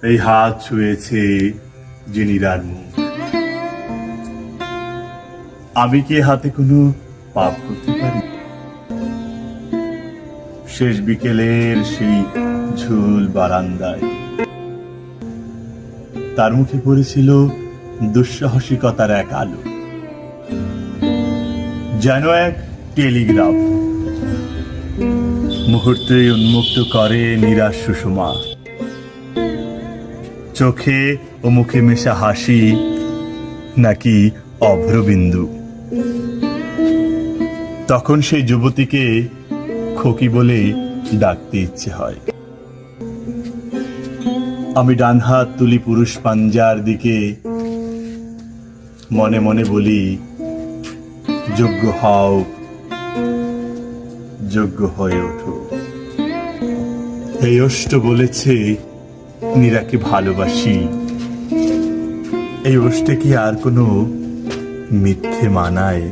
এই হাত ছুঁয়েছে যে নীরার মুখ। আমি কি হাতে কোনো পাপ করতে পারি? শেষ বিকেলের সেই ঝুল বারান্দায় তার মুখে পড়েছিল দুঃসাহসিকতার এক আলো, যেন এক টেলিগ্রাফ। মুহূর্তে উন্মুক্ত করে নীরার সুষমা। চোখে ও মুখে মেশা হাসি নাকি অভ্রবিন্দু। তখন সেই যুবতীকে খোকি বলে ডাকতে ইচ্ছে হয়। আমি ডান হাত তুলি পুরুষ পাঞ্জার দিকে, মনে মনে বলি, যোগ্য হও, যোগ্য হয়ে ওঠো। এই ওষ্ঠ বলেছে নীরাকে ভালোবাসি। এই ওষ্ঠে কি আর কোনো মিথ্যে মানায়?